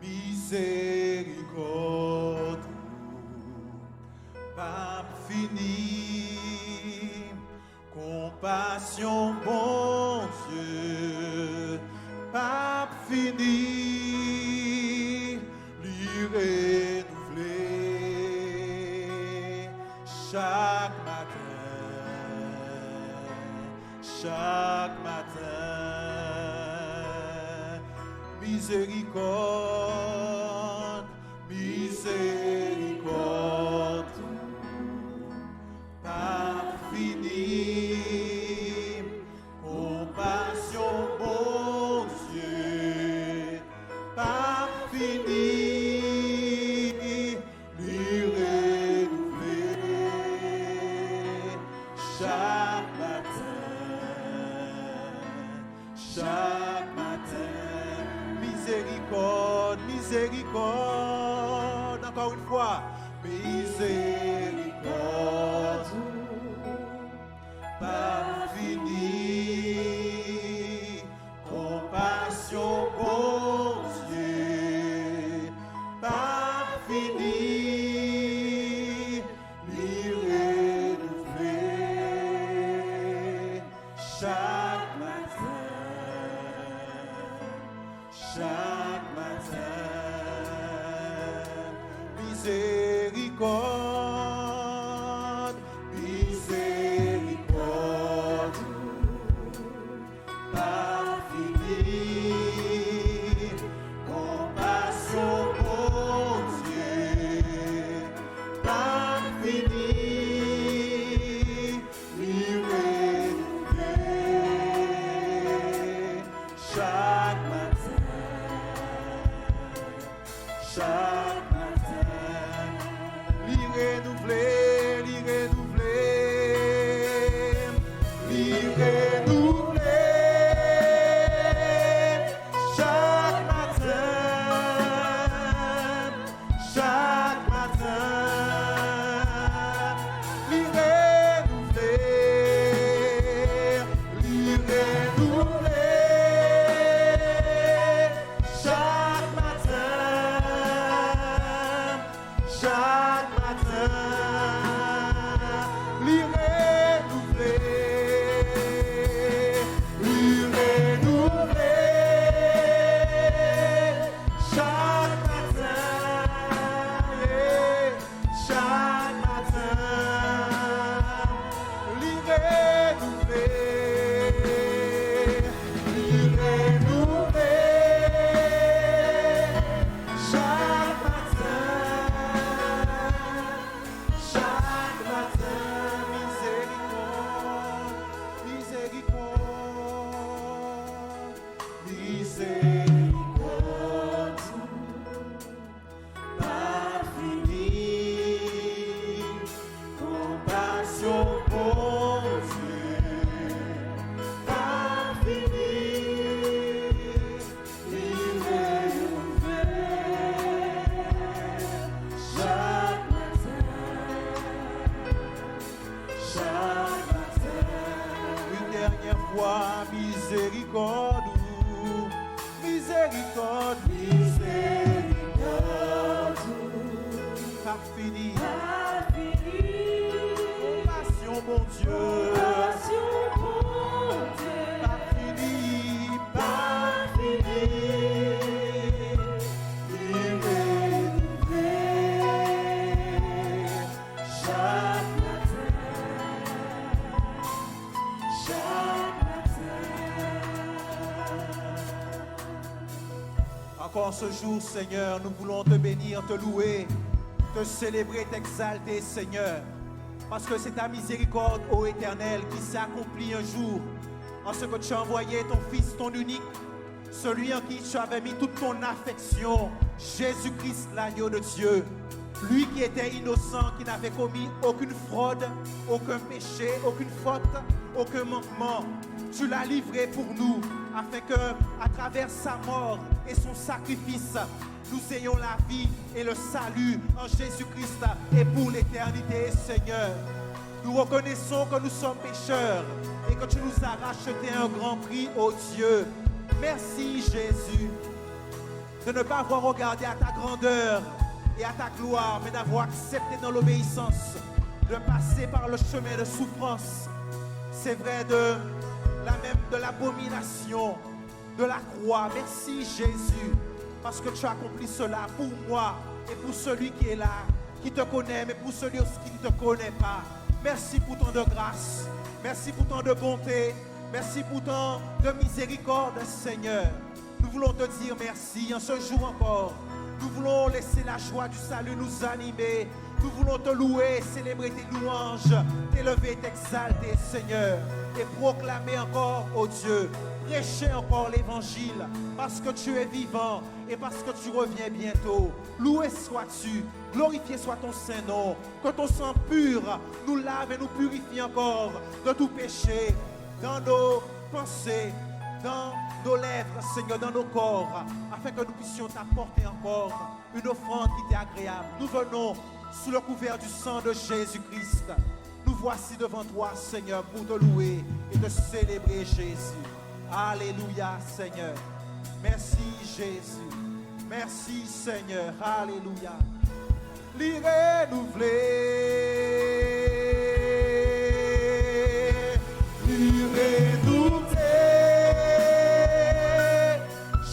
Miséricorde, pas fini, compassion, bon Dieu, pas fini, lui renouveler chaque matin, miséricorde, miséricorde, pas fini, compassion, bon Dieu, pas fini, lui renouveler chaque matin, miséricorde, miséricorde, encore une fois, miséricorde, pas fini, compassion, bon Dieu, pas fini, lui renouveler chaque matin, miséricorde, miséricorde, pas fini, compassion, bon Dieu, pas fini, lui renouveler chaque matin, lui renouveler, lui renouveler, lui renouveler chaque matin, lui renouveler, lui renouveler chaque matin, lui renouveler, lui renouveler chaque matin, lui renouveler, lui renouveler chaque matin, miséricorde, miséricorde, pas fini, compassion, bon Dieu, pas fini, lui renouveler chaque matin, une dernière fois, miséricorde, miséricorde, miséricorde, pas fini, compassion, bon Dieu, pas fini, lui renouveler chaque matin. Encore ce jour, Seigneur, nous voulons te bénir, te louer, te célébrer, t'exalter, Seigneur. Parce que c'est ta miséricorde, ô Éternel, qui s'est accomplie un jour en ce que tu as envoyé ton Fils, ton unique, celui en qui tu avais mis toute ton affection, Jésus-Christ, l'agneau de Dieu. Lui qui était innocent, qui n'avait commis aucune fraude, aucun péché, aucune faute, aucun manquement. Tu l'as livré pour nous, afin que, à travers sa mort et son sacrifice, nous ayons la vie et le salut en Jésus-Christ et pour l'éternité, Seigneur. Nous reconnaissons que nous sommes pécheurs et que tu nous as racheté un grand prix, ô Dieu. Merci, Jésus. de ne pas avoir regardé à ta grandeur et à ta gloire, mais d'avoir accepté dans l'obéissance de passer par le chemin de souffrance. C'est vrai de l'abomination de la croix. Merci Jésus, parce que tu as accompli cela pour moi et pour celui qui est là, qui te connaît, mais pour celui aussi qui ne te connaît pas. Merci pour tant de grâce, merci pour tant de bonté, merci pour tant de miséricorde, Seigneur. Nous voulons te dire merci en ce jour encore. Nous voulons laisser la joie du salut nous animer. Nous voulons te louer, célébrer tes louanges, t'élever, t'exalter, Seigneur, et proclamer encore, ô Dieu, prêcher encore l'évangile, parce que tu es vivant et parce que tu reviens bientôt. Loué sois-tu, glorifié soit ton Saint-Nom, que ton sang pur nous lave et nous purifie encore de tout péché, dans nos pensées, dans nos lèvres, Seigneur, dans nos corps, afin que nous puissions t'apporter encore une offrande qui t'est agréable. Nous venons sous le couvert du sang de Jésus-Christ. Nous voici devant toi, Seigneur, pour te louer et te célébrer, Jésus. Alléluia, Seigneur. Merci, Jésus. Merci, Seigneur. Alléluia. L'y renouveler. L'y renouveler.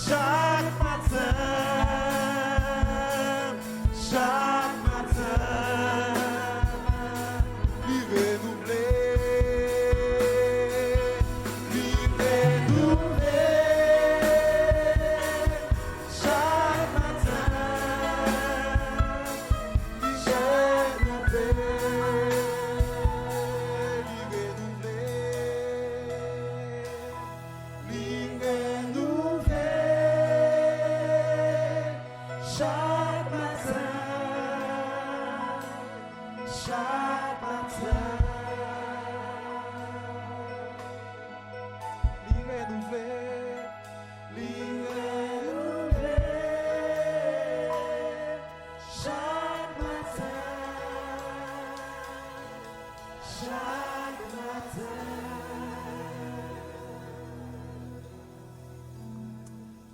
Chaque matin. Chaque matin. L'y renouveler.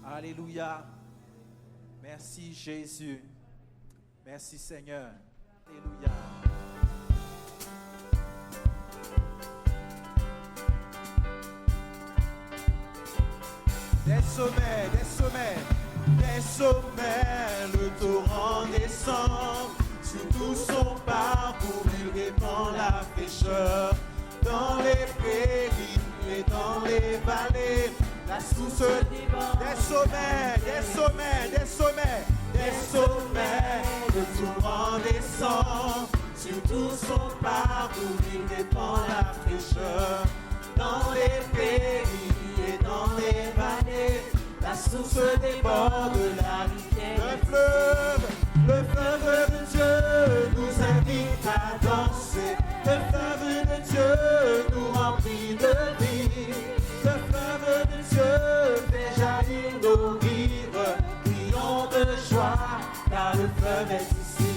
Alléluia. Merci Jésus. Merci Seigneur. Alléluia. Des sommets, des sommets, des sommets, le torrent descend. Sur tout son parcours, il répand la fraîcheur. Dans les prairies et dans les vallées, la source des sommets, des sommets, des sommets, des sommets, le torrent descend. Sur tout son parcours, il répand la fraîcheur. Dans les prairies et dans les vallées, la source déborde la rivière. Le fleuve de Dieu nous invite à danser. Le fleuve de Dieu nous remplit de vie. Le fleuve de Dieu fait jaillir nos rires. Crions de joie, car le fleuve est ici.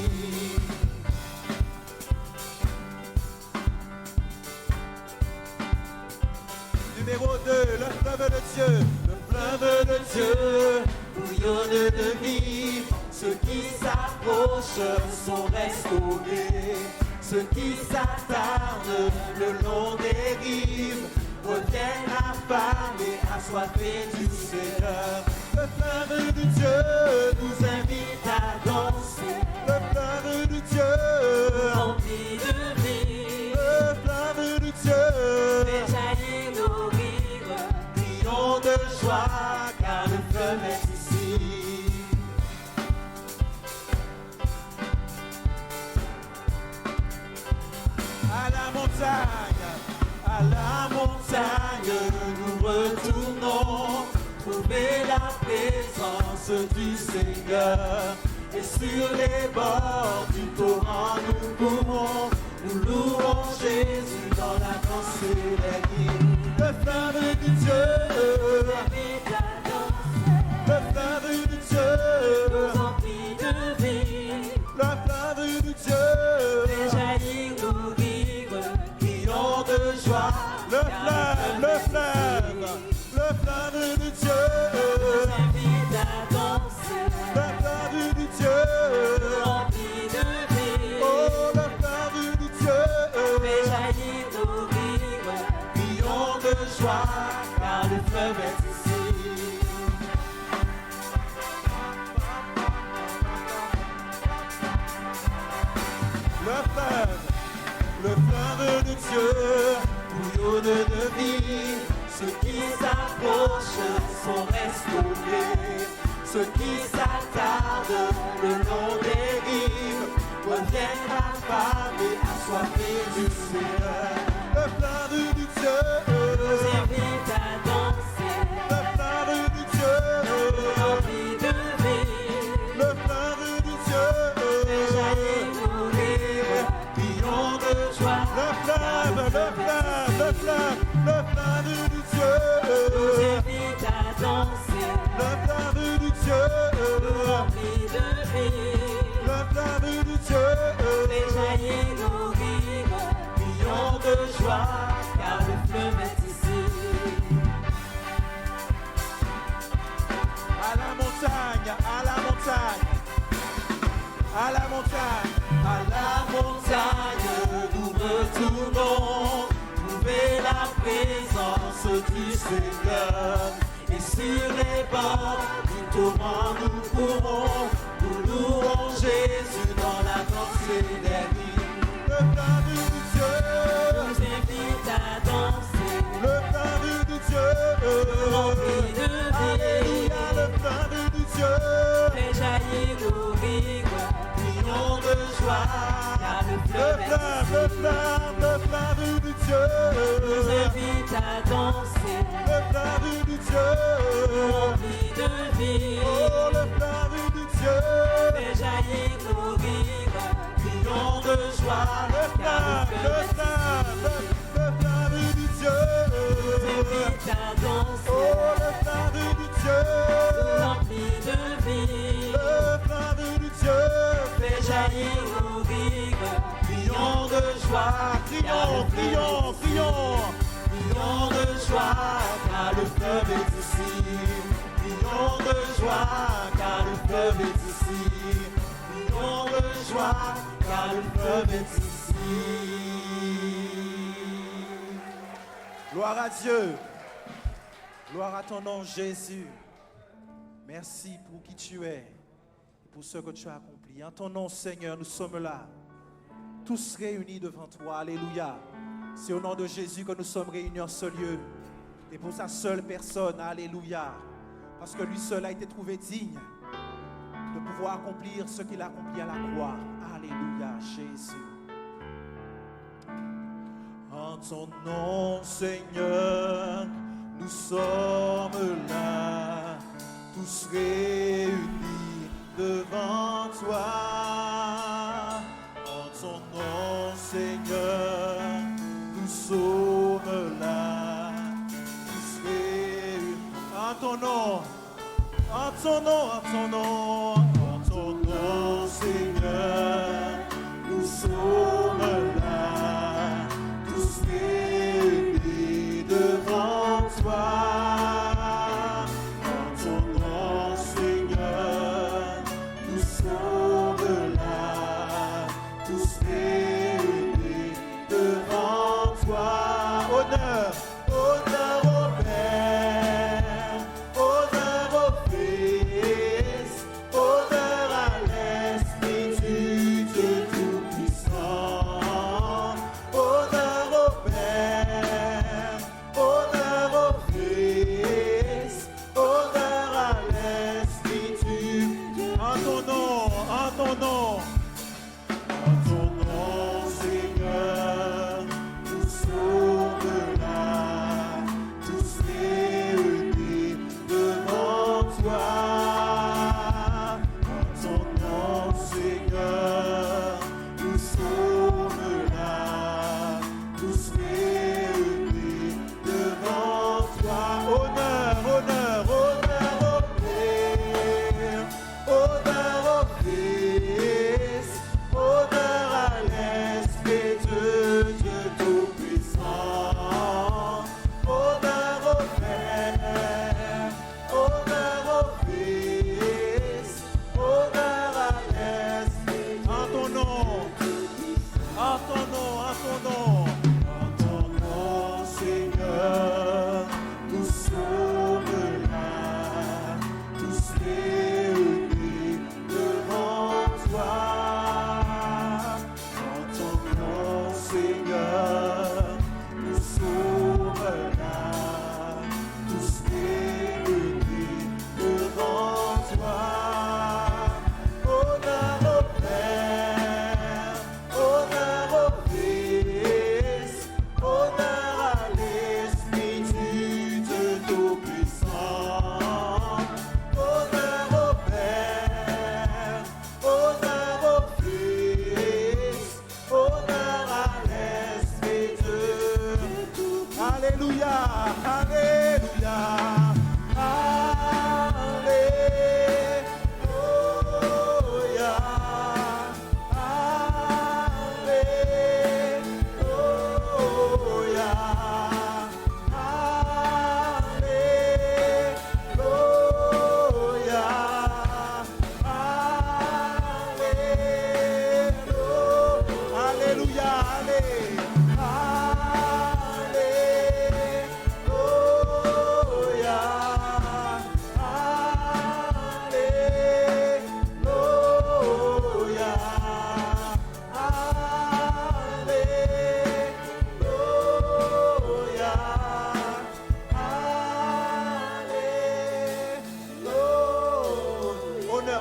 Numéro 2, le fleuve de Dieu. Le fleuve de Dieu bouillonne de vie. Ceux qui s'approchent sont restaurés. Ceux qui s'attardent le long des rives reviennent affamés, assoiffés du Seigneur. Le fleuve de Dieu nous invite à danser. Le fleuve de Dieu rempli de vie. Le fleuve de Dieu fait jaillir nos rires. Crions de joie, car le fleuve est ici. À la montagne, nous retournons trouver la présence du Seigneur. Et sur les bords du torrent, nous courons, nous louons Jésus dans la danse et les hymnes. Le fleuve de Dieu, le fleuve de Dieu, nous remplit de vie. Le fleuve de Dieu, fait jaillir nos rires. De joie, le fleuve de Dieu nous invite à danser. joie, car le fleuve est ici. Le fleuve de Dieu, Bouillonne de vie, ceux qui s'approchent sont restaurés. Ceux qui s'attardent le long des rives reviennent affamés, assoiffés du Seigneur. le fleuve du Dieu, Nous invite à danser, le fleuve du Dieu, rempli de vie. le fleuve du Dieu, Jaillit nos rires, crions de joie. le fleuve du Nous Dieu, invite à danser, le fleuve du Dieu, rempli de vie. le fleuve du Dieu, Fais jaillir nos rires, crions de joie, car le fleuve est ici. à la montagne, à la montagne, à la montagne, À la montagne, nous retournons, trouver la présence du Seigneur. Et sur les bords du torrent, nous courons, nous louons Jésus dans la danse des nuits. le fleuve du Dieu, Nous invite à danser, le fleuve du Dieu, rempli de vie. alléluia, le fleuve du Dieu, Fais jaillir nos rires, crions de joie, car le le fleuve est fleuve du Dieu, nous invite à danser, le fleuve du Dieu, rempli de vie. oh le fleuve du Dieu, Fais jaillir nos rires, crions de joie, car le fleuve est le fleuve du Dieu, nous invite à danser, oh le fleuve du Dieu, rempli de vie. le fleuve du Dieu, Fais jaillir nos rires, crions de joie, crions, crions, crions, crions de joie, car le fleuve est ici. Crions de joie, car le fleuve est ici. Crions de joie, car le fleuve est ici. gloire à Dieu, gloire à ton nom Jésus, merci pour qui tu es, et pour ce que tu as accompli. En ton nom Seigneur, nous sommes là, tous réunis devant toi, alléluia. C'est au nom de Jésus que nous sommes réunis en ce lieu, et pour sa seule personne, alléluia, parce que lui seul a été trouvé digne de pouvoir accomplir ce qu'il a accompli à la croix, alléluia, Jésus. En ton nom, Seigneur, nous sommes là, tous réunis devant toi. En ton nom, Seigneur, nous sommes là, tous réunis. En ton nom, en ton nom, en ton nom, en ton nom, Seigneur, nous sommes là, tous réunis devant toi. En ton nom, Seigneur, nous sommes là, tous réunis devant toi. Honneur, honneur au Père, honneur au Fils, honneur à l'Esprit du Dieu Tout-Puissant. Honneur au Père, honneur au Fils, honneur à l'Esprit du Dieu. En ton nom, en ton nom, en ton nom, Seigneur, nous sommes là. Alléluia, Alléluia, Alléluia, Alléluia, Alléluia,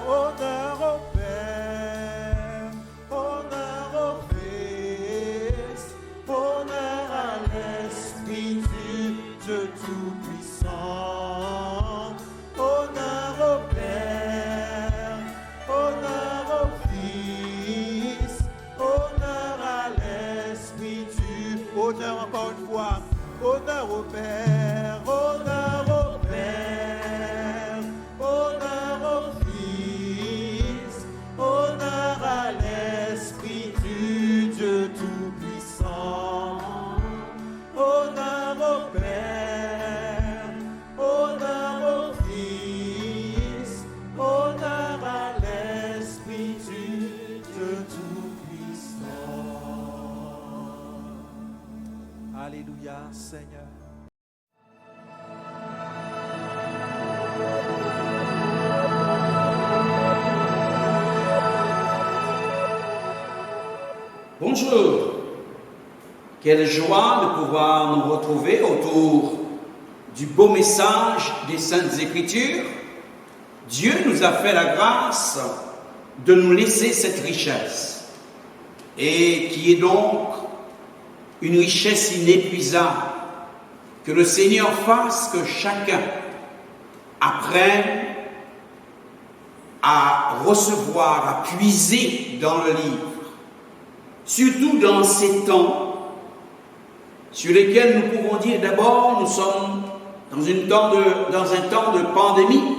honneur au Père, honneur au Fils, honneur à l'Esprit du Dieu Tout-Puissant. Honneur au Père, honneur au Fils, honneur à l'Esprit du... Honneur encore une fois, honneur au Père, honneur au Père, honneur au Fils, honneur à l'Esprit du Dieu Tout-Puissant. Honneur au Père, honneur au Fils, honneur à l'Esprit du Dieu Tout-Puissant. Alléluia, Seigneur. Bonjour, quelle joie de pouvoir nous retrouver autour du beau message des Saintes Écritures. Dieu nous a fait la grâce de nous laisser cette richesse, et qui est donc une richesse inépuisable. Que le Seigneur fasse que chacun apprenne à recevoir, à puiser dans le livre, surtout dans ces temps sur lesquels nous pouvons dire d'abord, nous sommes dans un temps de pandémie,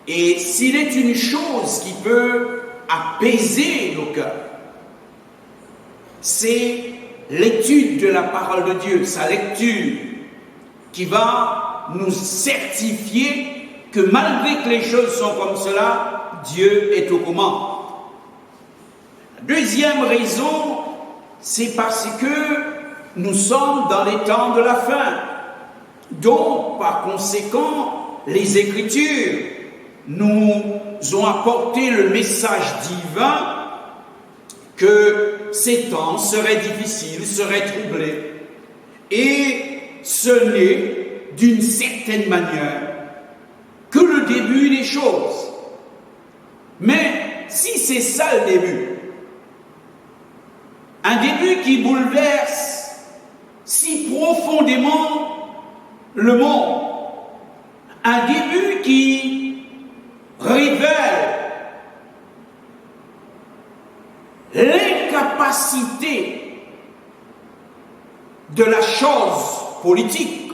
et s'il est une chose qui peut apaiser nos cœurs, c'est l'étude de la parole de Dieu, sa lecture, qui va nous certifier que malgré que les choses sont comme cela, Dieu est aux commandes. Deuxième raison, c'est parce que nous sommes dans les temps de la fin. Donc, par conséquent, les Écritures nous ont apporté le message divin que ces temps seraient difficiles, seraient troublés. Et ce n'est, d'une certaine manière, que le début des choses. Mais si c'est ça le début, un début qui bouleverse si profondément le monde, un début qui révèle l'incapacité de la chose politique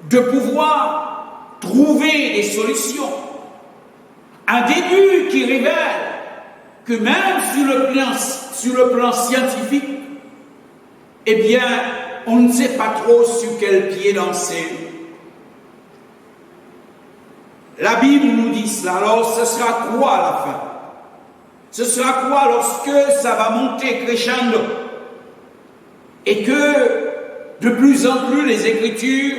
de pouvoir trouver des solutions, un début qui révèle que même sur le plan scientifique, eh bien, on ne sait pas trop sur quel pied danser. La Bible nous dit cela. Alors, ce sera quoi à la fin? Ce sera quoi lorsque ça va monter crescendo? Et que, de plus en plus, les Écritures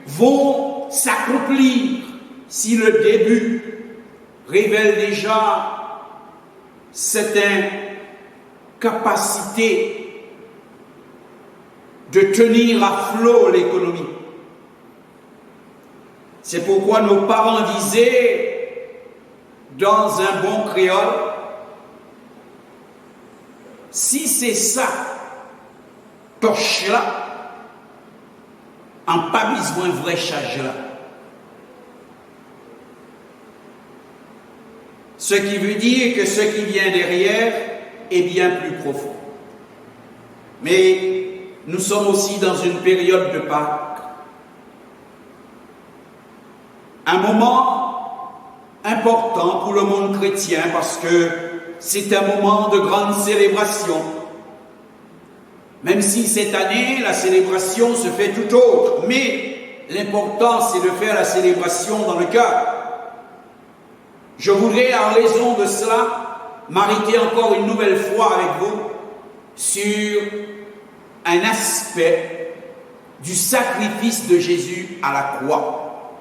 vont s'accomplir si le début révèle déjà cette incapacité de tenir à flot l'économie. C'est pourquoi nos parents disaient, dans un bon créole, si c'est ça, torche-là, en pas besoin de vrai charge-là. Ce qui veut dire que ce qui vient derrière est bien plus profond. Mais nous sommes aussi dans une période de Pâques. Un moment important pour le monde chrétien parce que c'est un moment de grande célébration. Même si cette année, la célébration se fait tout autre, mais l'important c'est de faire la célébration dans le cœur. Je voudrais, en raison de cela, m'arrêter encore une nouvelle fois avec vous sur un aspect du sacrifice de Jésus à la croix.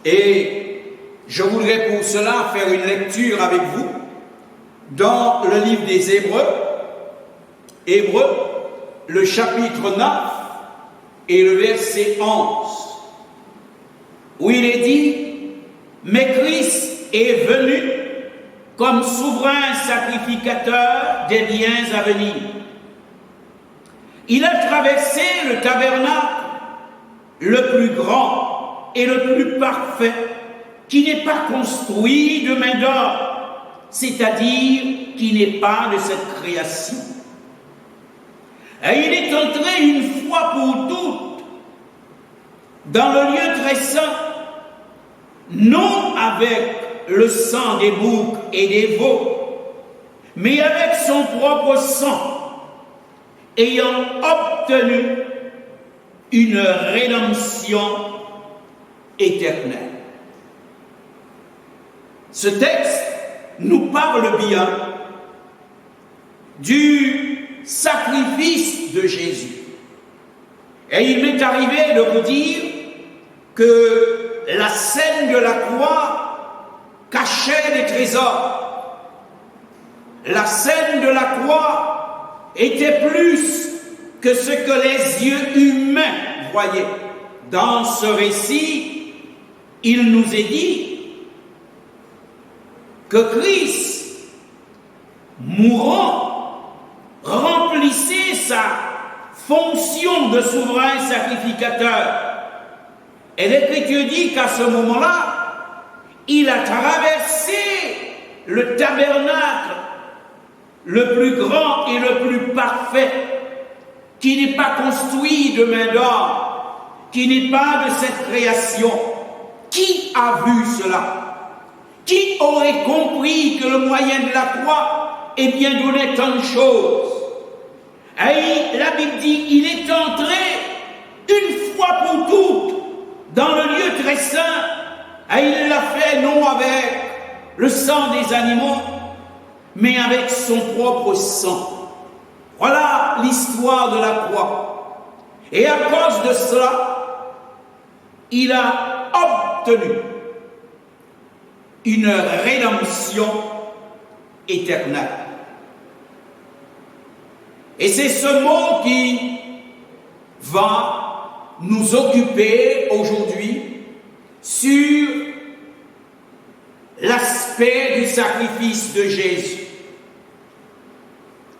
Et je voudrais pour cela faire une lecture avec vous dans le livre des Hébreux, le chapitre 9 et le verset 11, où il est dit « Mais Christ est venu comme souverain sacrificateur des biens à venir. Il a traversé le tabernacle le plus grand et le plus parfait, qui n'est pas construit de main d'homme, c'est-à-dire qui n'est pas de cette création. Et il est entré une fois pour toutes dans le lieu très saint, non avec le sang des boucs et des veaux, mais avec son propre sang, ayant obtenu une rédemption éternelle. » Ce texte nous parle bien du sacrifice de Jésus. Et il m'est arrivé de vous dire que la scène de la croix cachait des trésors. La scène de la croix était plus que ce que les yeux humains voyaient. Dans ce récit, il nous est dit que Christ, mourant, remplissait sa fonction de souverain sacrificateur. Et l'Écriture dit qu'à ce moment-là, il a traversé le tabernacle le plus grand et le plus parfait, qui n'est pas construit de main d'homme, qui n'est pas de cette création. Qui a vu cela? Qui aurait compris que le moyen de la croix est bien donné tant de choses? Et la Bible dit, il est entré une fois pour toutes dans le lieu très saint, et il l'a fait non avec le sang des animaux, mais avec son propre sang. Voilà l'histoire de la croix. Et à cause de cela, il a obtenu une rédemption éternelle. Et c'est ce mot qui va nous occuper aujourd'hui sur l'aspect du sacrifice de Jésus.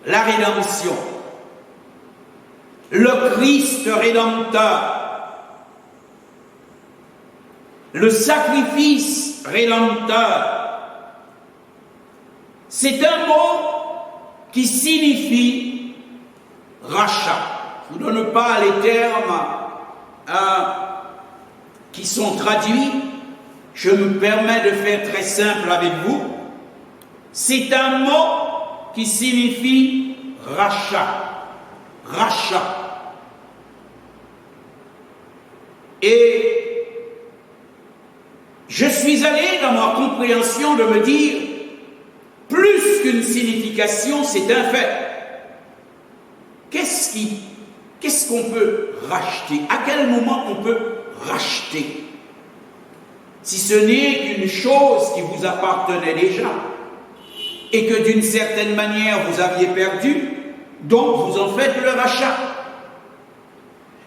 La rédemption. Le Christ rédempteur. Le sacrifice rédempteur. C'est un mot qui signifie rachat. Je ne vous donne pas les termes qui sont traduits. Je me permets de faire très simple avec vous. C'est un mot qui signifie rachat. Rachat. Et je suis allé dans ma compréhension de me dire, plus qu'une signification, c'est un fait. Qu'est-ce qu'on peut racheter? À quel moment on peut racheter? Si ce n'est qu'une chose qui vous appartenait déjà et que d'une certaine manière vous aviez perdu, donc vous en faites le rachat.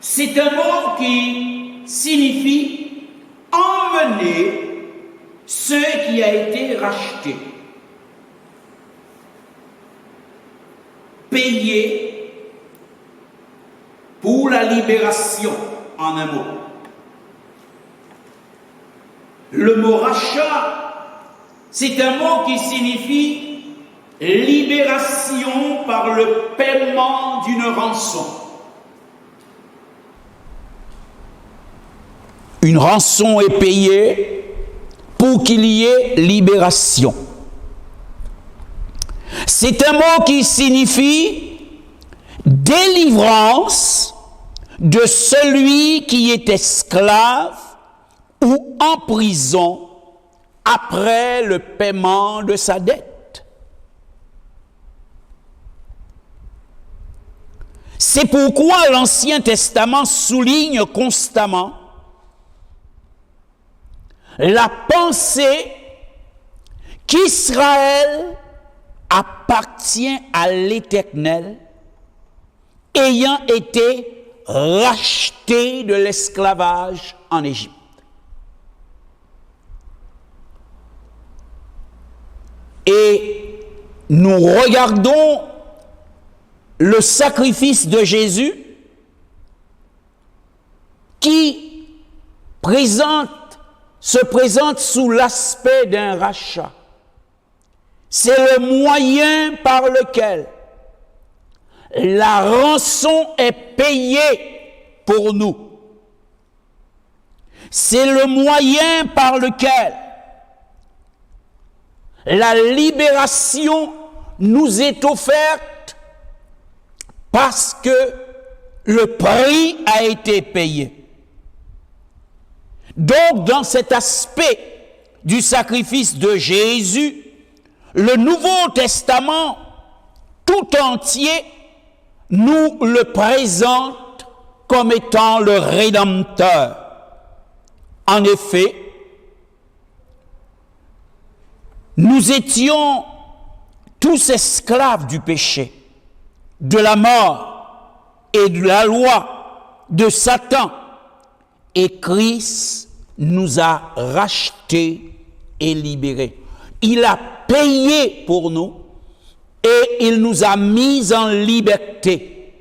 C'est un mot qui signifie emmener ce qui a été racheté. Payer pour la libération, en un mot. Le mot rachat, c'est un mot qui signifie libération par le paiement d'une rançon. Une rançon est payée pour qu'il y ait libération. C'est un mot qui signifie délivrance de celui qui est esclave ou en prison après le paiement de sa dette. C'est pourquoi l'Ancien Testament souligne constamment la pensée qu'Israël appartient à l'Éternel, ayant été racheté de l'esclavage en Égypte. Et nous regardons le sacrifice de Jésus qui se présente sous l'aspect d'un rachat. C'est le moyen par lequel la rançon est payée pour nous. C'est le moyen par lequel la libération nous est offerte parce que le prix a été payé. Donc, dans cet aspect du sacrifice de Jésus, le Nouveau Testament tout entier nous le présente comme étant le Rédempteur. En effet, nous étions tous esclaves du péché, de la mort et de la loi, de Satan. Et Christ nous a rachetés et libérés. Il a payé pour nous et il nous a mis en liberté.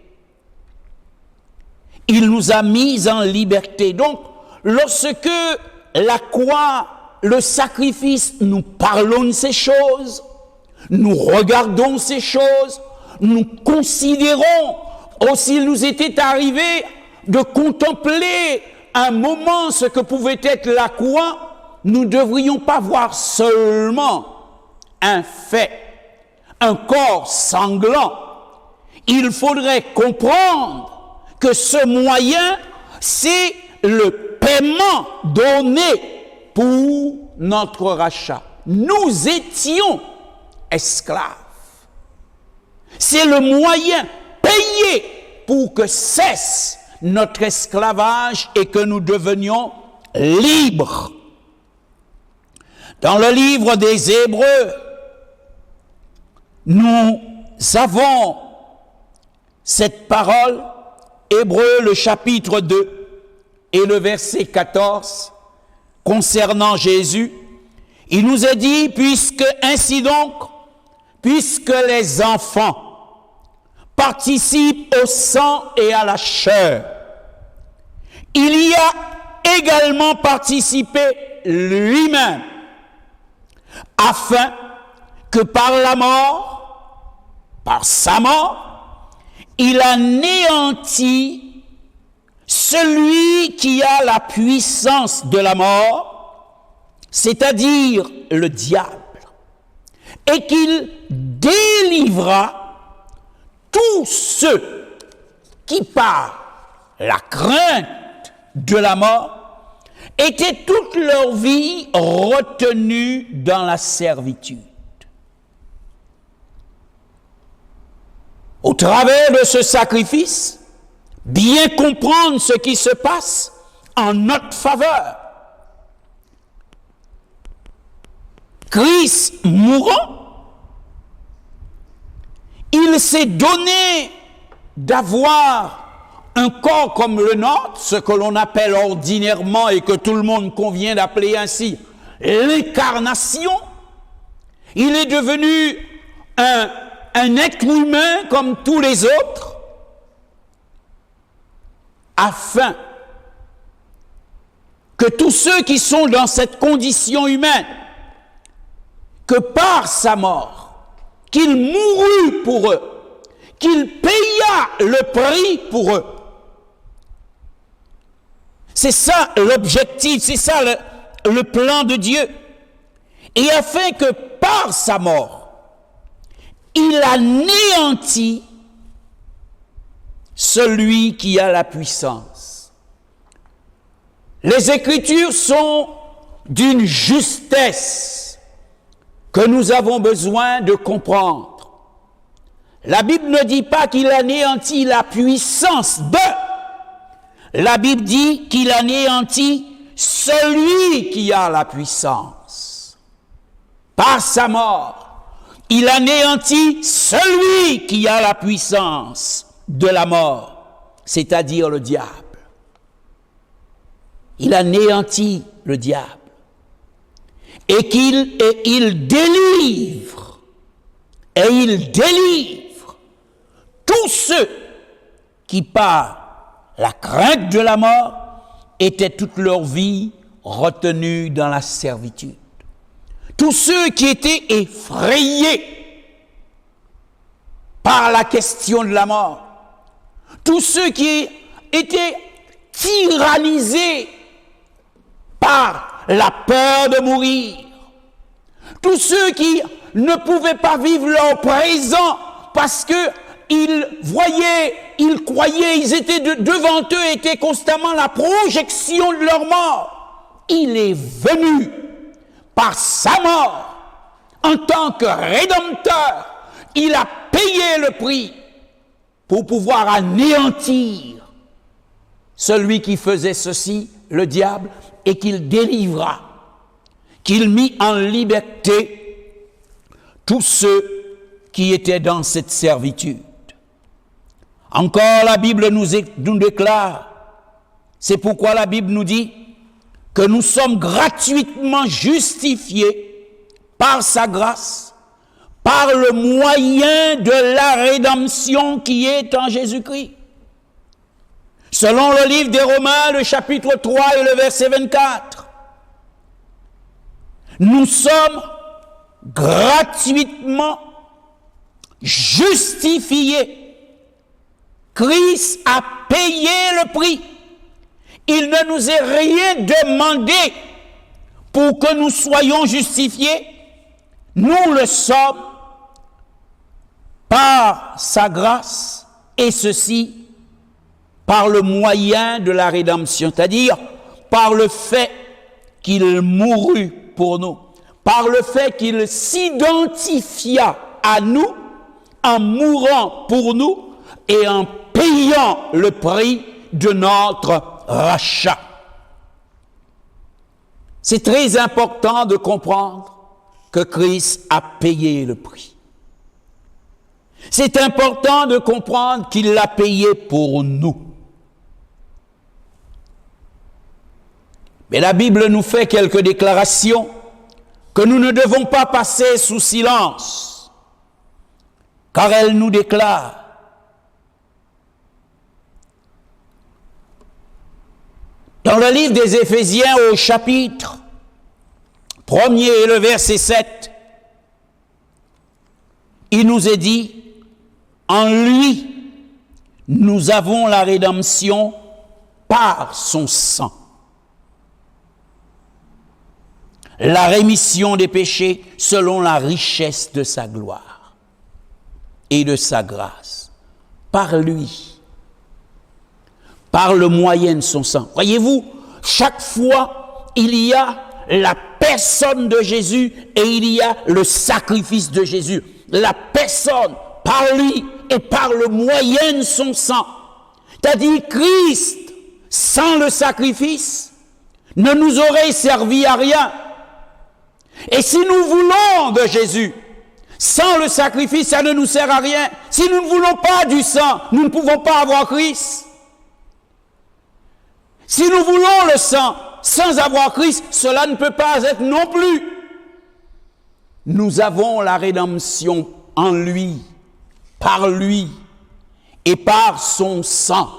Il nous a mis en liberté. Donc, lorsque la croix, le sacrifice, nous parlons de ces choses, nous regardons ces choses, nous considérons, s'il nous était arrivé de contempler un moment ce que pouvait être la croix, nous ne devrions pas voir seulement un fait, un corps sanglant. Il faudrait comprendre que ce moyen, c'est le paiement donné pour notre rachat. Nous étions esclaves. C'est le moyen payé pour que cesse notre esclavage et que nous devenions libres. Dans le livre des Hébreux, nous avons cette parole, Hébreux le chapitre 2 et le verset 14, concernant Jésus. Il nous est dit, puisque les enfants participent au sang et à la chair, il y a également participé lui-même, afin que par la mort, par sa mort, il anéantit celui qui a la puissance de la mort, c'est-à-dire le diable, et qu'il délivra tous ceux qui, par la crainte de la mort, étaient toute leur vie retenus dans la servitude. Au travers de ce sacrifice, bien comprendre ce qui se passe en notre faveur. Christ mourant, il s'est donné d'avoir un corps comme le nôtre, ce que l'on appelle ordinairement et que tout le monde convient d'appeler ainsi l'incarnation. Il est devenu un être humain comme tous les autres, afin que tous ceux qui sont dans cette condition humaine, que par sa mort, qu'il mourut pour eux, qu'il paya le prix pour eux, C'est ça l'objectif, c'est ça le plan de Dieu. Et afin que par sa mort, il anéantit celui qui a la puissance. Les Écritures sont d'une justesse que nous avons besoin de comprendre. La Bible ne dit pas qu'il anéantit la puissance de. La Bible dit qu'il anéantit celui qui a la puissance. Par sa mort, il anéantit celui qui a la puissance de la mort, c'est-à-dire le diable. Il anéantit le diable. Et il délivre tous ceux qui, par la crainte de la mort, étaient toute leur vie retenus dans la servitude. Tous ceux qui étaient effrayés par la question de la mort. Tous ceux qui étaient tyrannisés par la peur de mourir. Tous ceux qui ne pouvaient pas vivre leur présent parce que ils voyaient, ils croyaient, ils étaient devant eux, était constamment la projection de leur mort. Il est venu par sa mort en tant que rédempteur. Il a payé le prix pour pouvoir anéantir celui qui faisait ceci, le diable, et qu'il délivra, qu'il mit en liberté tous ceux qui étaient dans cette servitude. Encore la Bible nous déclare, c'est pourquoi la Bible nous dit que nous sommes gratuitement justifiés par sa grâce, par le moyen de la rédemption qui est en Jésus-Christ. Selon le livre des Romains, le chapitre 3 et le verset 24, nous sommes gratuitement justifiés. Christ a payé le prix. Il ne nous est rien demandé pour que nous soyons justifiés. Nous le sommes par sa grâce, et ceci par le moyen de la rédemption, c'est-à-dire par le fait qu'il mourut pour nous, par le fait qu'il s'identifia à nous en mourant pour nous et en payant le prix de notre rachat. C'est très important de comprendre que Christ a payé le prix. C'est important de comprendre qu'il l'a payé pour nous. Mais la Bible nous fait quelques déclarations que nous ne devons pas passer sous silence, car elle nous déclare dans le livre des Éphésiens au chapitre 1er et le verset 7, il nous est dit, en lui, nous avons la rédemption par son sang, la rémission des péchés selon la richesse de sa gloire et de sa grâce, par lui, par le moyen de son sang. Voyez-vous, chaque fois, il y a la personne de Jésus et il y a le sacrifice de Jésus. La personne, par lui et par le moyen de son sang. C'est-à-dire Christ, sans le sacrifice, ne nous aurait servi à rien. Et si nous voulons de Jésus, sans le sacrifice, ça ne nous sert à rien. Si nous ne voulons pas du sang, nous ne pouvons pas avoir Christ. Si nous voulons le sang sans avoir Christ, cela ne peut pas être non plus. Nous avons la rédemption en lui, par lui et par son sang.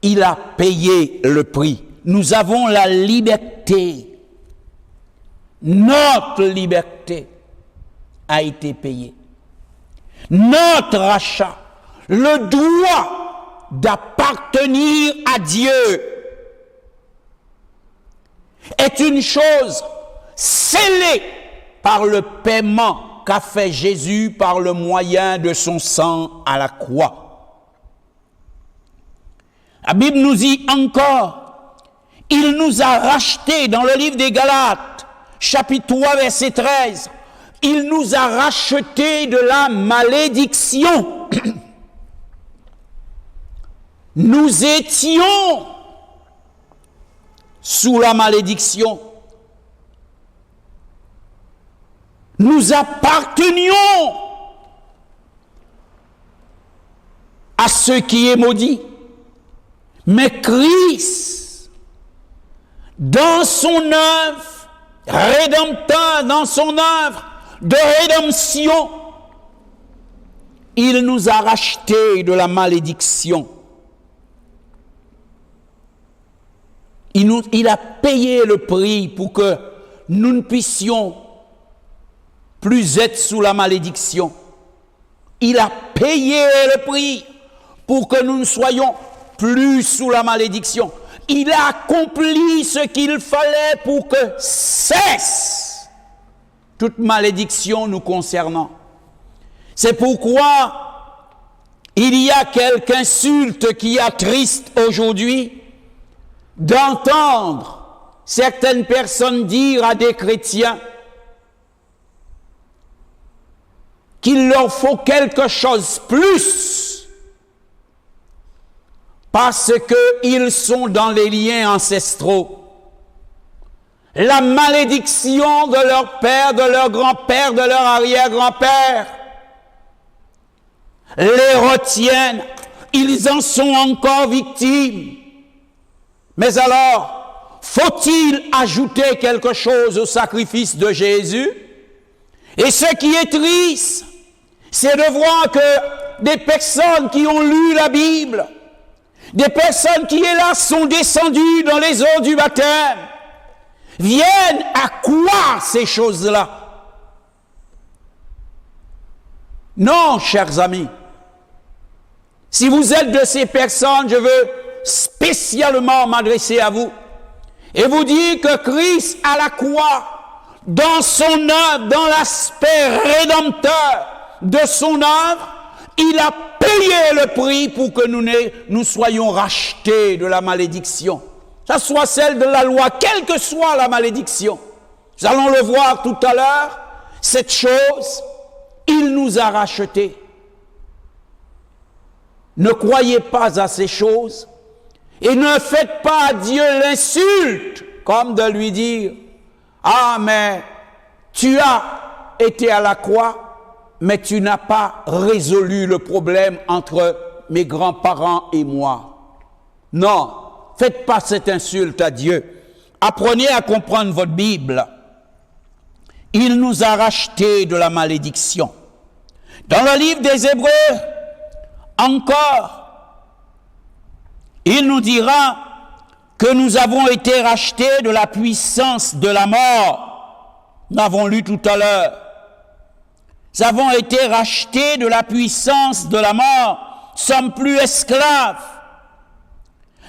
Il a payé le prix. Nous avons la liberté. Notre liberté a été payée. Notre rachat, le droit d'appartenir à Dieu est une chose scellée par le paiement qu'a fait Jésus par le moyen de son sang à la croix. La Bible nous dit encore, il nous a rachetés dans le livre des Galates, chapitre 3, verset 13, il nous a rachetés de la malédiction. Nous étions sous la malédiction. Nous appartenions à ce qui est maudit. Mais Christ, dans son œuvre rédempteur, dans son œuvre de rédemption, il nous a rachetés de la malédiction. Il a payé le prix pour que nous ne puissions plus être sous la malédiction. Il a payé le prix pour que nous ne soyons plus sous la malédiction. Il a accompli ce qu'il fallait pour que cesse toute malédiction nous concernant. C'est pourquoi il y a quelque insulte qui attriste aujourd'hui d'entendre certaines personnes dire à des chrétiens qu'il leur faut quelque chose plus parce qu'ils sont dans les liens ancestraux. La malédiction de leur père, de leur grand-père, de leur arrière-grand-père les retiennent. Ils en sont encore victimes. Mais alors, faut-il ajouter quelque chose au sacrifice de Jésus? Et ce qui est triste, c'est de voir que des personnes qui ont lu la Bible, des personnes qui, hélas, sont descendues dans les eaux du baptême, viennent à quoi ces choses-là? Non, chers amis. Si vous êtes de ces personnes, je veux spécialement m'adresser à vous et vous dire que Christ à la croix, dans son œuvre, dans l'aspect rédempteur de son œuvre, il a payé le prix pour que nous soyons rachetés de la malédiction. Que ce soit celle de la loi, quelle que soit la malédiction. Nous allons le voir tout à l'heure, cette chose, il nous a rachetés. Ne croyez pas à ces choses et ne faites pas à Dieu l'insulte, comme de lui dire « Ah, mais tu as été à la croix, mais tu n'as pas résolu le problème entre mes grands-parents et moi. » Non, faites pas cette insulte à Dieu. Apprenez à comprendre votre Bible. Il nous a rachetés de la malédiction. Dans le livre des Hébreux, encore, il nous dira que nous avons été rachetés de la puissance de la mort. Nous l'avons lu tout à l'heure. Nous avons été rachetés de la puissance de la mort. Nous ne sommes plus esclaves.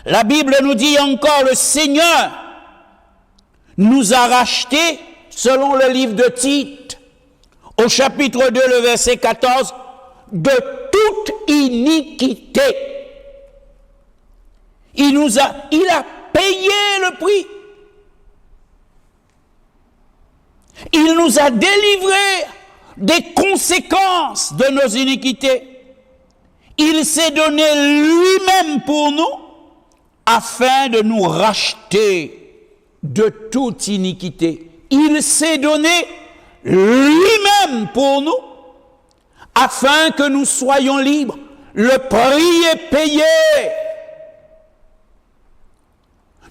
La Bible nous dit encore, le Seigneur nous a rachetés, selon le livre de Tite, au chapitre 2, le verset 14, de toute iniquité. Il a payé le prix. Il nous a délivrés des conséquences de nos iniquités. Il s'est donné lui-même pour nous afin de nous racheter de toute iniquité. Il s'est donné lui-même pour nous afin que nous soyons libres. Le prix est payé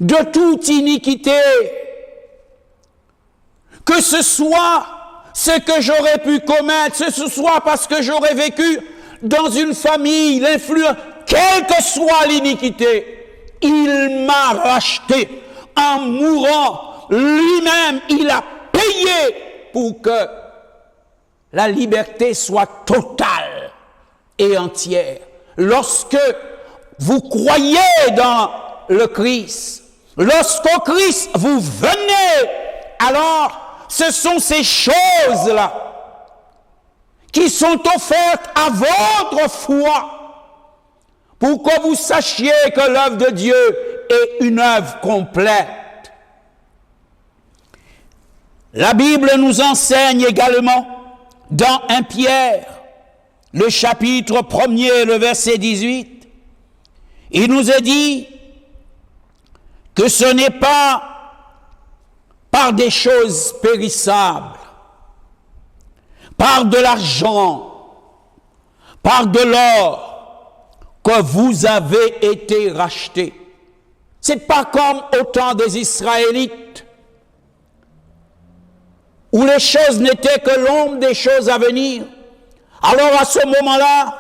de toute iniquité. Que ce soit ce que j'aurais pu commettre, que ce soit parce que j'aurais vécu dans une famille, l'influence, quelle que soit l'iniquité, il m'a racheté en mourant lui-même. Il a payé pour que la liberté soit totale et entière. Lorsque vous croyez dans le Christ, lorsqu'au Christ vous venez, alors ce sont ces choses-là qui sont offertes à votre foi pour que vous sachiez que l'œuvre de Dieu est une œuvre complète. La Bible nous enseigne également dans 1 Pierre, le chapitre 1er, le verset 18, il nous est dit que ce n'est pas par des choses périssables, par de l'argent, par de l'or, que vous avez été rachetés. C'est pas comme au temps des Israélites, où les choses n'étaient que l'ombre des choses à venir. Alors à ce moment-là,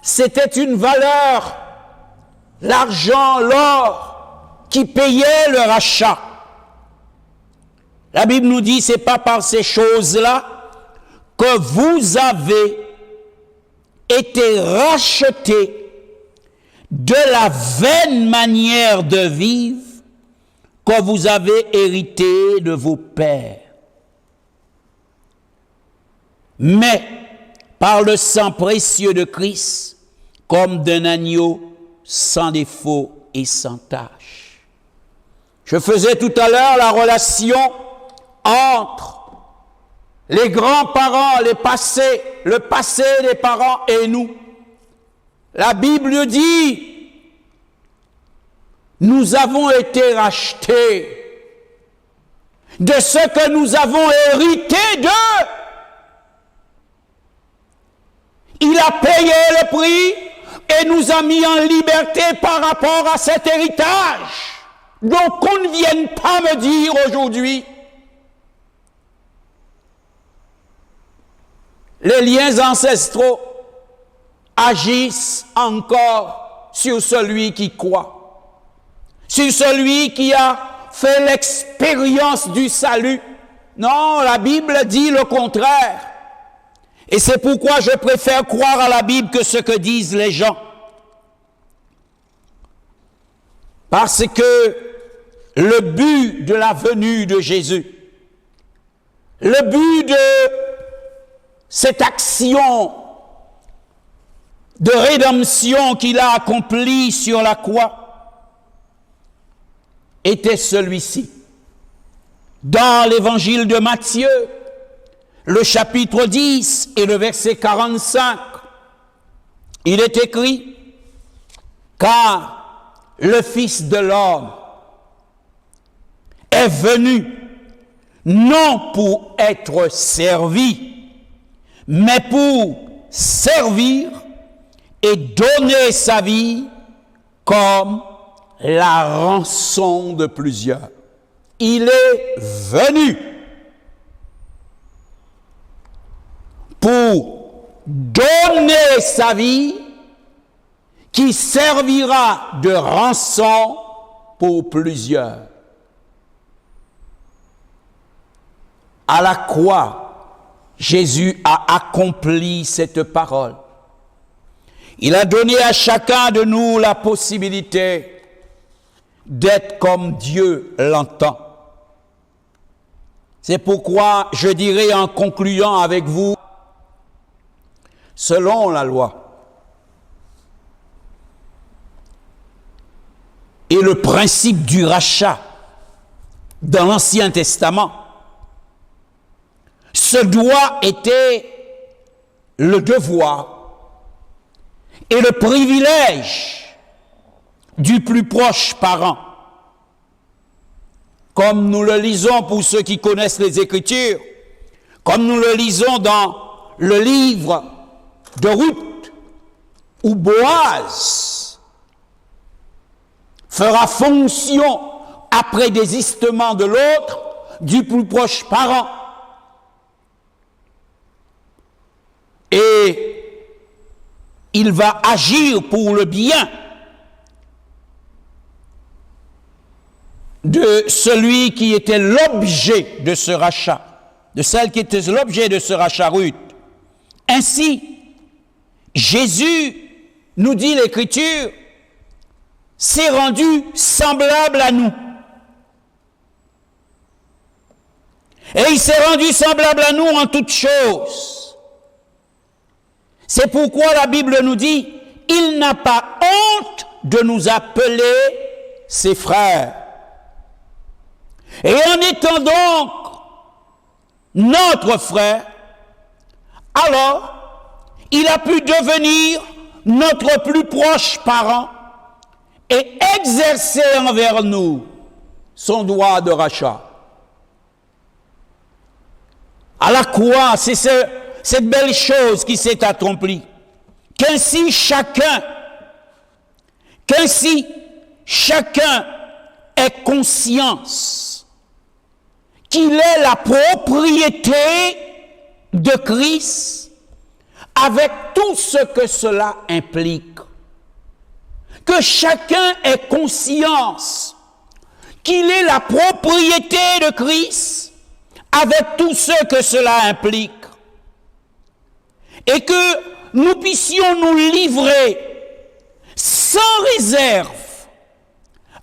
c'était une valeur, l'argent, l'or, qui payait le rachat. La Bible nous dit, c'est pas par ces choses-là que vous avez été rachetés de la vaine manière de vivre que vous avez hérité de vos pères, mais par le sang précieux de Christ, comme d'un agneau sans défaut et sans tache. Je faisais tout à l'heure la relation entre les grands-parents, le passé des parents et nous. La Bible dit, nous avons été rachetés de ce que nous avons hérité d'eux. Il a payé le prix et nous a mis en liberté par rapport à cet héritage. Donc qu'on ne vienne pas me dire aujourd'hui, les liens ancestraux agissent encore sur celui qui croit, sur celui qui a fait l'expérience du salut. Non, la Bible dit le contraire. Et c'est pourquoi je préfère croire à la Bible que ce que disent les gens. Parce que le but de la venue de Jésus, le but de cette action de rédemption qu'il a accomplie sur la croix, était celui-ci. Dans l'évangile de Matthieu, le chapitre 10 et le verset 45, il est écrit, car le Fils de l'homme est venu non pour être servi, mais pour servir et donner sa vie comme la rançon de plusieurs. Il est venu pour donner sa vie qui servira de rançon pour plusieurs. À la croix, Jésus a accompli cette parole. Il a donné à chacun de nous la possibilité d'être comme Dieu l'entend. C'est pourquoi je dirais en concluant avec vous, selon la loi et le principe du rachat dans l'Ancien Testament, ce droit était le devoir et le privilège du plus proche parent. Comme nous le lisons pour ceux qui connaissent les Écritures, comme nous le lisons dans le livre de Ruth, où Boaz fera fonction, après désistement de l'autre, du plus proche parent. Et il va agir pour le bien de celui qui était l'objet de ce rachat, de celle qui était l'objet de ce rachat, Ruth. Ainsi, Jésus, nous dit l'Écriture, s'est rendu semblable à nous. Et il s'est rendu semblable à nous en toutes choses. C'est pourquoi la Bible nous dit, il n'a pas honte de nous appeler ses frères. Et en étant donc notre frère, alors il a pu devenir notre plus proche parent et exercer envers nous son droit de rachat. À la croix, c'est cette belle chose qui s'est accomplie. Qu'ainsi chacun ait conscience qu'il est la propriété de Christ avec tout ce que cela implique. Que chacun ait conscience qu'il est la propriété de Christ avec tout ce que cela implique. Et que nous puissions nous livrer sans réserve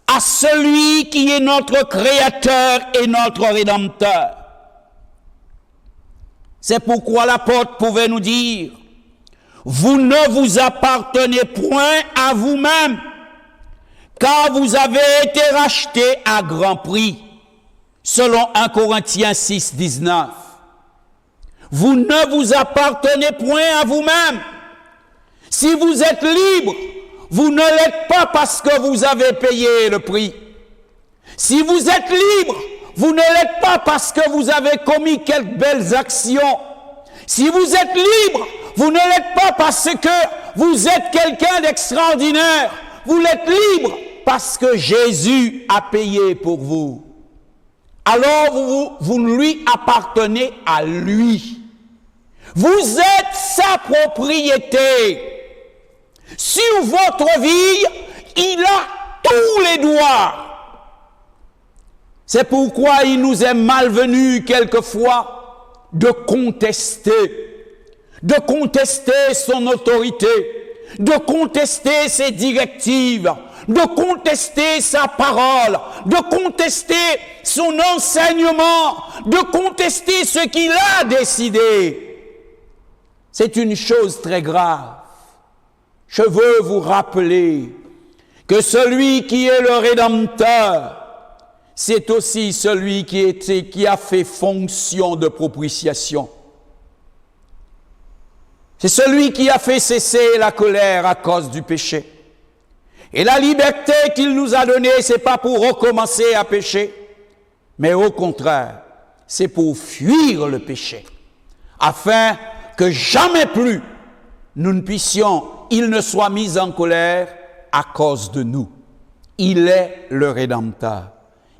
à celui qui est notre Créateur et notre Rédempteur. C'est pourquoi l'apôtre pouvait nous dire, vous ne vous appartenez point à vous-même, car vous avez été rachetés à grand prix, selon 1 Corinthiens 6, 19. Vous ne vous appartenez point à vous-même. Si vous êtes libre, vous ne l'êtes pas parce que vous avez payé le prix. Si vous êtes libre, vous ne l'êtes pas parce que vous avez commis quelques belles actions. Si vous êtes libre, vous ne l'êtes pas parce que vous êtes quelqu'un d'extraordinaire. Vous l'êtes libre parce que Jésus a payé pour vous. Alors vous lui appartenez à lui. Vous êtes sa propriété. Sur votre vie, il a tous les droits. C'est pourquoi il nous est malvenu quelquefois de contester son autorité, de contester ses directives, de contester sa parole, de contester son enseignement, de contester ce qu'il a décidé. C'est une chose très grave. Je veux vous rappeler que celui qui est le Rédempteur, c'est aussi celui qui a fait fonction de propitiation. C'est celui qui a fait cesser la colère à cause du péché. Et la liberté qu'il nous a donnée, c'est pas pour recommencer à pécher, mais au contraire, c'est pour fuir le péché, afin que jamais plus il ne soit mis en colère à cause de nous. Il est le Rédempteur.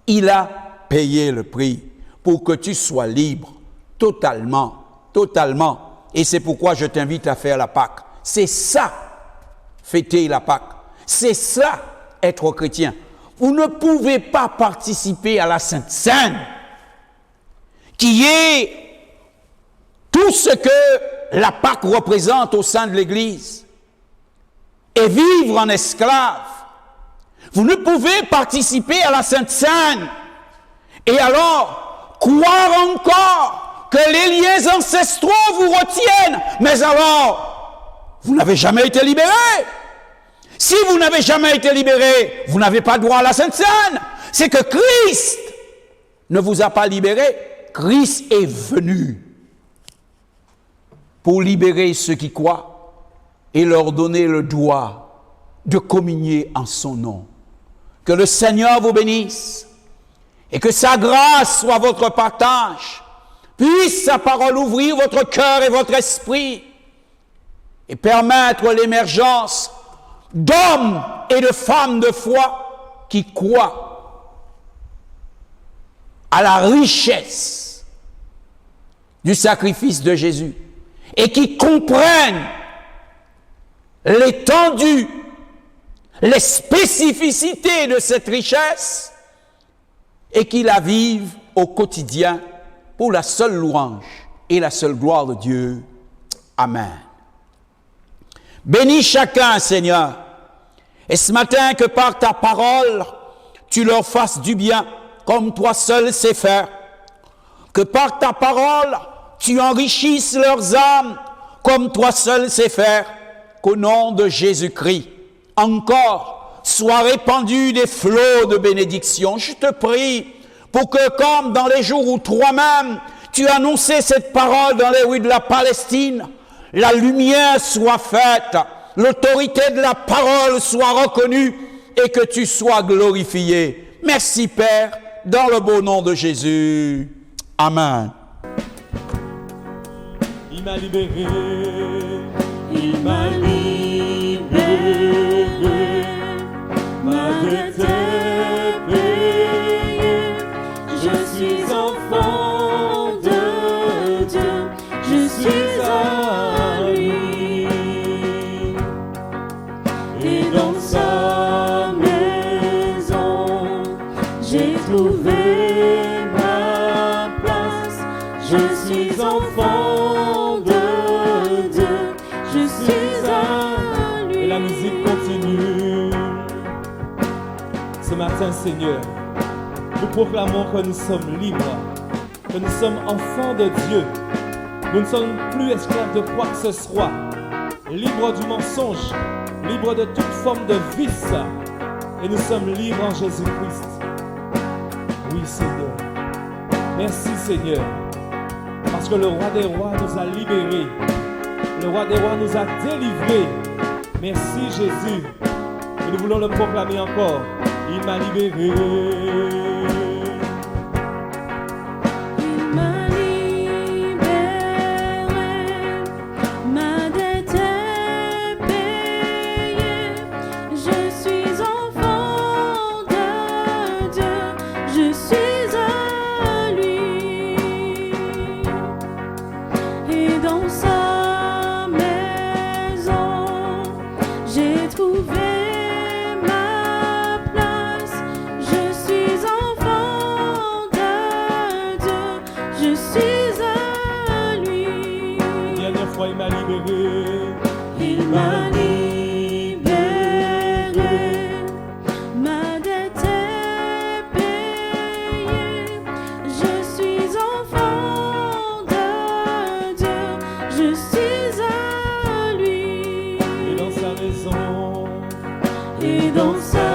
Il a payé le prix pour que tu sois libre, totalement. Et c'est pourquoi je t'invite à faire la Pâque. C'est ça, fêter la Pâque. C'est ça, être chrétien. Vous ne pouvez pas participer à la Sainte Seine, qui est tout ce que la Pâque représente au sein de l'Église, et vivre en esclave. Vous ne pouvez participer à la Sainte Seine et alors croire encore que les liens ancestraux vous retiennent, mais alors vous n'avez jamais été libéré. Si vous n'avez jamais été libéré, vous n'avez pas droit à la Sainte Seine. C'est que Christ ne vous a pas libéré. Christ est venu pour libérer ceux qui croient et leur donner le droit de communier en son nom. Que le Seigneur vous bénisse et que sa grâce soit votre partage. Puisse sa parole ouvrir votre cœur et votre esprit et permettre l'émergence d'hommes et de femmes de foi qui croient à la richesse du sacrifice de Jésus et qui comprennent l'étendue, les spécificités de cette richesse et qui la vivent au quotidien pour la seule louange et la seule gloire de Dieu. Amen. Bénis chacun, Seigneur, Et ce matin, que par ta parole, tu leur fasses du bien, comme toi seul sais faire. Que par ta parole, tu enrichisses leurs âmes, comme toi seul sais faire. Qu'au nom de Jésus-Christ, encore, soient répandus des flots de bénédiction. Je te prie pour que, comme dans les jours où toi-même, tu annonçais cette parole dans les rues de la Palestine, la lumière soit faite, l'autorité de la parole soit reconnue et que tu sois glorifié. Merci Père, dans le beau nom de Jésus. Amen. Il m'a libéré, il m'a libéré, ma dette est payée, je suis enfant de Dieu, je suis à lui, et dans sa maison, j'ai trouvé ma place, je suis enfant de Dieu, je suis à lui. Et la musique continue. Ce matin, Seigneur, nous proclamons que nous sommes libres, que nous sommes enfants de Dieu. Nous ne sommes plus esclaves de quoi que ce soit, libres du mensonge, libres de toute forme de vice, et nous sommes libres en Jésus-Christ. Oui, Seigneur. Merci, Seigneur, parce que le roi des rois nous a libérés, le roi des rois nous a délivrés. Merci, Jésus. Et nous voulons le proclamer encore. Il m'a libéré. Il m'a libéré, ma dette est payée, je suis enfant de Dieu, je suis à lui, et dans sa maison, j'ai trouvé ma place, je suis enfant de Dieu, je suis à lui. Dernière fois, il m'a libéré. Il m'a libéré, ma dette est payée, je suis enfant de Dieu, je suis à lui, Et dans sa maison, et dans sa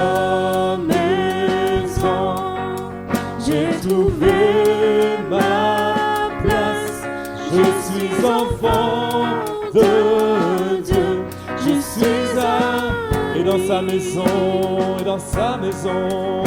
maison, j'ai trouvé ma place, je suis enfant de Dieu. Je suis à. Et dans sa maison, et dans sa maison.